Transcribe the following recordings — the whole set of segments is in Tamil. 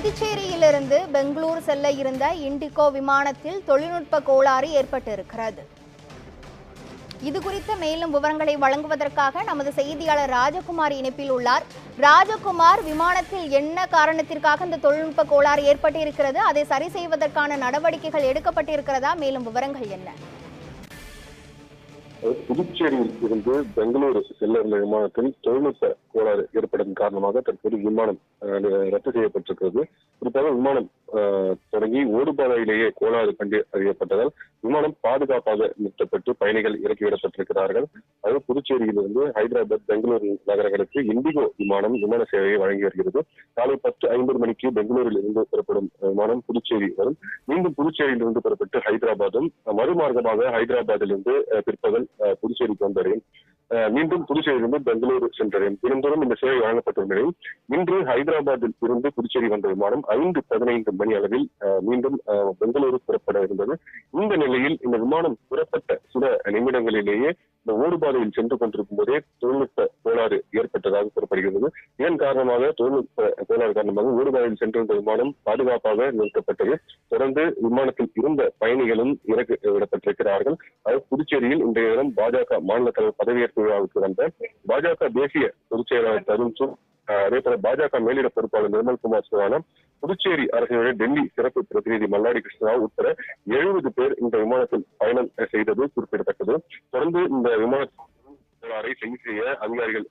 புதுச்சேரியிலிருந்து பெங்களூர் செல்ல இருந்த இண்டிகோ விமானத்தில் தொழில்நுட்ப கோளாறு ஏற்பட்டிருக்கிறது. இது குறித்த மேலும் விவரங்களை வழங்குவதற்காக நமது செய்தியாளர் ராஜகுமார் இணைப்பில் உள்ளார். ராஜகுமார், விமானத்தில் என்ன காரணத்திற்காக இந்த தொழில்நுட்ப கோளாறு ஏற்பட்டிருக்கிறது? அதை சரி செய்வதற்கான நடவடிக்கைகள் எடுக்கப்பட்டிருக்கிறதா? மேலும் விவரங்கள் என்ன? புதுச்சேரியில் இருந்து பெங்களூரு செல்ல இருந்த விமானத்தில் தொழில்நுட்ப கோளாறு ஏற்பட்டதன் காரணமாக தற்போது விமானம் ரத்து செய்யப்பட்டிருக்கிறது. குறிப்பாக விமானம் தொடங்கி ஓடுபாதையிலேயே கோளாறு கண்டு அறியப்பட்டதால் விமானம் பாதுகாப்பாக நிறுத்தப்பட்டு பயணிகள் இறக்கிவிடப்பட்டிருக்கிறார்கள். அது புதுச்சேரியிலிருந்து ஹைதராபாத், பெங்களூரு நகரங்களுக்கு இண்டிகோ விமான சேவையை வழங்கி வருகிறது. காலை 10:50 மணிக்கு பெங்களூரில் இருந்து புறப்படும் விமானம் புதுச்சேரி வரும். மீண்டும் புதுச்சேரியிலிருந்து புறப்பட்டு ஹைதராபாத்தும், மறுமார்க்கமாக ஹைதராபாத்திலிருந்து பிற்பகல் புதுச்சேரிக்கு வந்தடையும். மீண்டும் புதுச்சேரியிலிருந்து பெங்களூரு சென்றடையும். தினந்தோறும் இந்த சேவை வழங்கப்பட்டுள்ள நிலையில் இன்று ஹைதராபாத்தில் இருந்து புதுச்சேரி வந்த விமானம் 5:15 மணி அளவில் மீண்டும் பெங்களூரு புறப்பட இருந்தது. இந்த நிலையில் இந்த விமானம் புறப்பட்ட சில நிமிடங்களிலேயே இந்த ஓடுபாதையில் சென்று கொண்டிருக்கும் போதே தொழில்நுட்ப கோளாறு ஏற்பட்டதாக கூறப்படுகிறது. இதன் காரணமாக தொழில்நுட்ப கோளாறு காரணமாக ஓடுபாதையில் சென்றிருந்த விமானம் பாதுகாப்பாக நிறுத்தப்பட்டது. தொடர்ந்து விமானத்தில் இருந்த பயணிகளும் இறக்கி விடப்பட்டிருக்கிறார்கள். அது புதுச்சேரியில் இன்றைய தினம் பாஜக மாநில தலைவர் பதவியேற்பு விழாவுக்கு வந்த பாஜக தேசிய பொதுச் செயலாளர் தருண், அதே போல பாஜக மேலிட பொறுப்பாளர் நிர்மல்குமார் சுவானா, புதுச்சேரி அரசினுடைய டெல்லி சிறப்பு பிரதிநிதி மல்லாடி கிருஷ்ணராவ் உட்பட 70 பேர் இந்த விமானத்தில் பயணம் செய்தது குறிப்பிடத்தக்கது. தொடர்ந்து இந்த விமானத்தை சரி செய்ய அதிகாரிகள்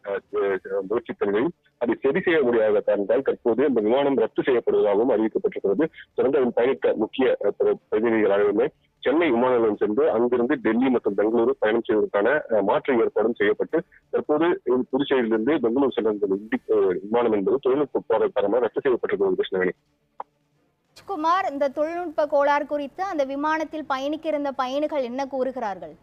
முயற்சித்த நிலையில் அதை சரி செய்ய முடியாத காரணத்தால் தற்போது இந்த விமானம் ரத்து செய்யப்படுவதாகவும் அறிவிக்கப்பட்டிருக்கிறது. தொடர்ந்து அதில் பயணித்த முக்கிய பிரதிநிதிகள் அனைவருமே சென்னை விமான நிலையம் சென்று அங்கிருந்து டெல்லி மற்றும் பெங்களூரு பயணம் செய்வதற்கான மாற்று ஏற்பாடும் செய்யப்பட்டு தற்போது புதுச்சேரியிலிருந்து பெங்களூரு சென்ற விமானம் என்பது தொழில்நுட்ப கோளாறு காரணமாக ரத்து செய்யப்பட்டிருக்கிறது. கிருஷ்ணவேணி, குமார், இந்த தொழில்நுட்ப கோளாறு குறித்து அந்த விமானத்தில் பயணிக்க இருந்த பயணிகள் என்ன கூறுகிறார்கள்?